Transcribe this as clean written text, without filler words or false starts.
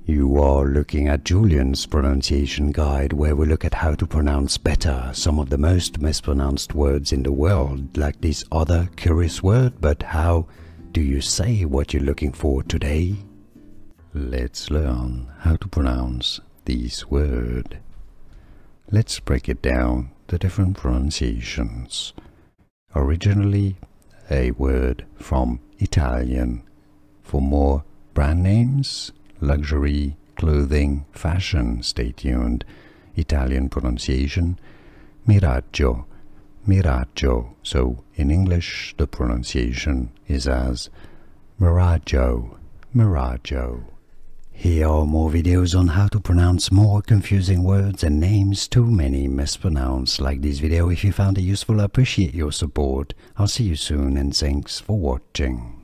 You are looking at Julian's pronunciation guide, where we look at how to pronounce better some of the most mispronounced words in the world, like this other curious word. But how do you say what you're looking for today? Let's learn how to pronounce this word. Let's break it down, the different pronunciations. Originally a word from Italian. For more brand names, luxury, clothing, fashion, stay tuned. Italian pronunciation, Miraggio, Miraggio. So in English the pronunciation is as Miraggio, Miraggio. Here are more videos on how to pronounce more confusing words and names too many mispronounced. Like this video if you found it useful. I appreciate your support. I'll see you soon and thanks for watching.